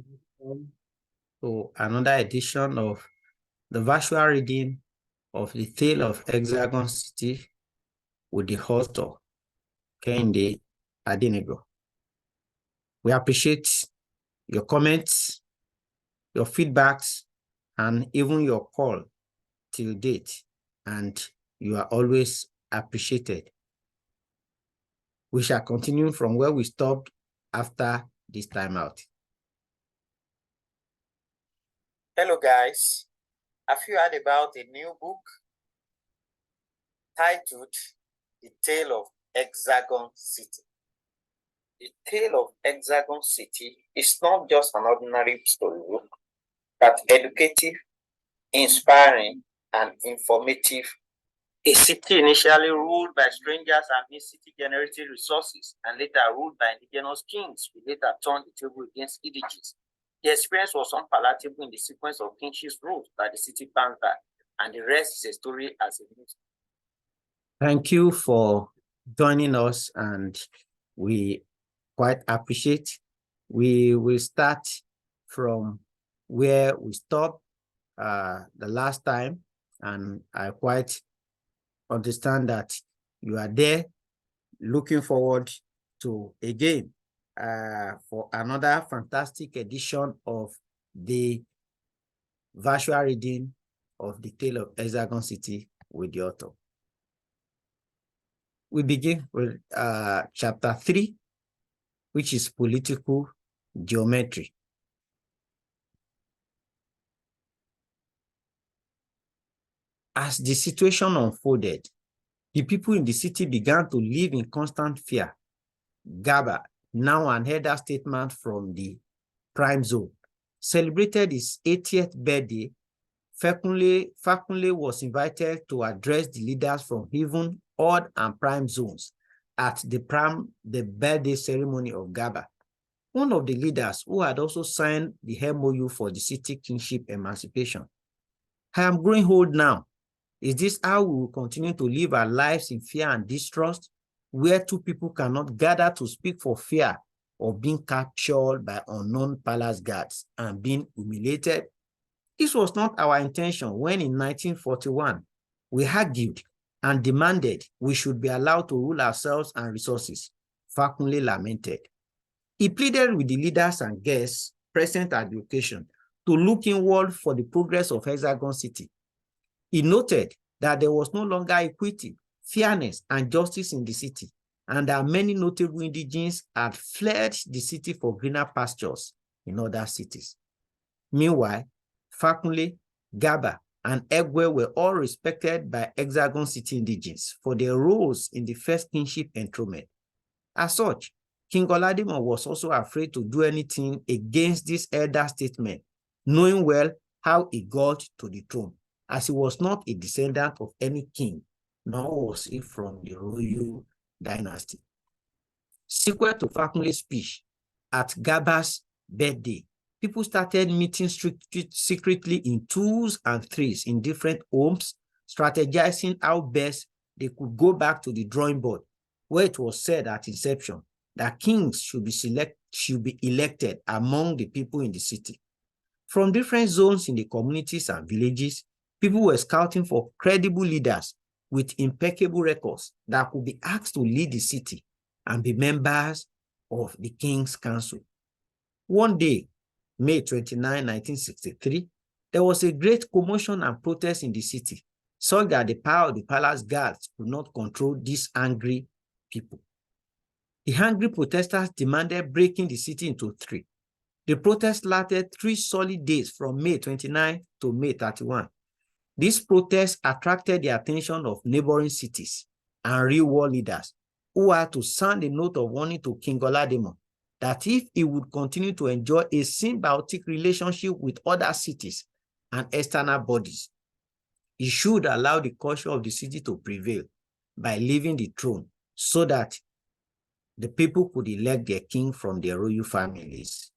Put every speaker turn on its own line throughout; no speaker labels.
Welcome to another edition of the virtual reading of the Tale of Hexagon City with the author, Kehinde Adenego. We appreciate your comments, your feedbacks, and even your call till date, and you are always appreciated. We shall continue from where we stopped after this time out.
Hello guys, have you heard about a new book titled The Tale of Hexagon City? The Tale of Hexagon City is not just an ordinary storybook, but educative, inspiring, and informative. A city initially ruled by strangers and city-generated resources, and later ruled by indigenous kings who later turned the table against indigenous. The experience was unpalatable in the sequence of kingship ruled by the city banker, and the rest is a story as a news.
Thank you for joining us, and we quite appreciate. We will start from where we stopped the last time, and I quite understand that you are there looking forward to again for another fantastic edition of the virtual reading of the Tale of Hexagon City with the author. We begin with chapter 3, which is political geometry. As the situation unfolded, the people in the city began to live in constant fear. Gaba, now an elder statesman from the prime zone, celebrated his 80th birthday. Fakunle was invited to address the leaders from even odd and prime zones at the birthday ceremony of Gaba. One of the leaders who had also signed the MOU for the city kingship emancipation. I am growing old now. Is this how we will continue to live our lives in fear and distrust, where two people cannot gather to speak for fear of being captured by unknown palace guards and being humiliated? This was not our intention when in 1941, we argued and demanded we should be allowed to rule ourselves and resources, Fakunle lamented. He pleaded with the leaders and guests present at the occasion to look inward for the progress of Hexagon City. He noted that there was no longer equity, fairness, and justice in the city, and that many notable indigenes had fled the city for greener pastures in other cities. Meanwhile, Fakunle, Gaba, and Egwe were all respected by Hexagon City indigenes for their roles in the first kingship enthronement. As such, King Oladimo was also afraid to do anything against this elder statesman, knowing well how he got to the throne, as he was not a descendant of any king, nor was he from the royal dynasty. Sequel to Fakunle's speech at Gaba's birthday, people started meeting secretly in twos and threes in different homes, strategizing how best they could go back to the drawing board, where it was said at inception that kings should be elected among the people in the city. From different zones in the communities and villages, people were scouting for credible leaders with impeccable records that could be asked to lead the city and be members of the King's Council. One day, May 29, 1963, there was a great commotion and protest in the city, such that the power of the palace guards could not control these angry people. The angry protesters demanded breaking the city into three. The protest lasted 3 solid days from May 29 to May 31. This protest attracted the attention of neighboring cities and real world leaders who had to sound a note of warning to King Oladimo that if he would continue to enjoy a symbiotic relationship with other cities and external bodies, he should allow the culture of the city to prevail by leaving the throne so that the people could elect their king from their royal families.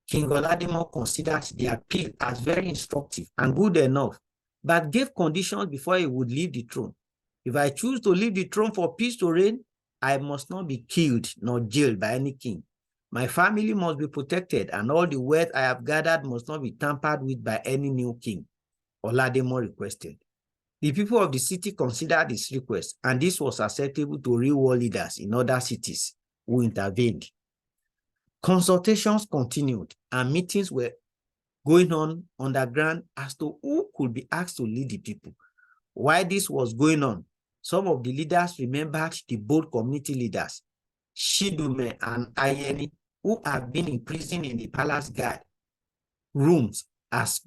King Oladimo considered the appeal as very instructive and good enough, but gave conditions before he would leave the throne. If I choose to leave the throne for peace to reign, I must not be killed nor jailed by any king. My family must be protected, and all the wealth I have gathered must not be tampered with by any new king, Olademo requested. The people of the city considered his request, and this was acceptable to real world leaders in other cities who intervened. Consultations continued, and meetings were going on underground as to who could be asked to lead the people. While this was going on, some of the leaders remembered the bold community leaders, Shidume and Ayeni, who have been imprisoned in the palace guard rooms as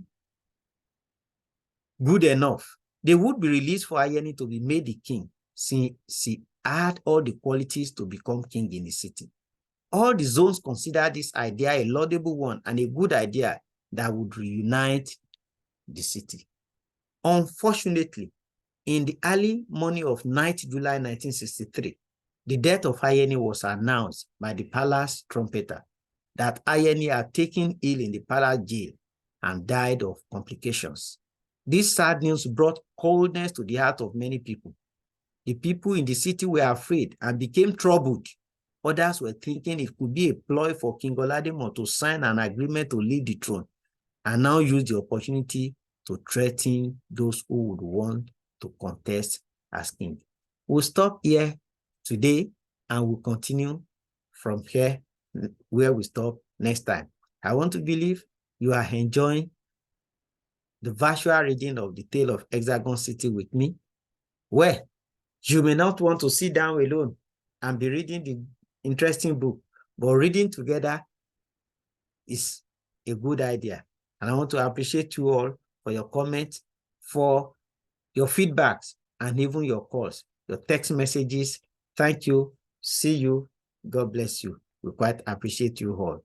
good enough. They would be released for Ayeni to be made the king, since he had all the qualities to become king in the city. All the zones considered this idea a laudable one and a good idea that would reunite the city. Unfortunately, in the early morning of 9th July 1963, the death of Ayeni was announced by the palace trumpeter that Ayeni had taken ill in the palace jail and died of complications. This sad news brought coldness to the heart of many people. The people in the city were afraid and became troubled. Others were thinking it could be a ploy for King Olademo to sign an agreement to leave the throne and now use the opportunity to threaten those who would want to contest as king. We'll stop here today and we'll continue from here where we stop next time. I want to believe you are enjoying the virtual reading of the tale of Hexagon City with me. Well, you may not want to sit down alone and be reading the interesting book, but reading together is a good idea. And I want to appreciate you all for your comments, for your feedbacks, and even your calls, your text messages. Thank you. See you. God bless you. We quite appreciate you all.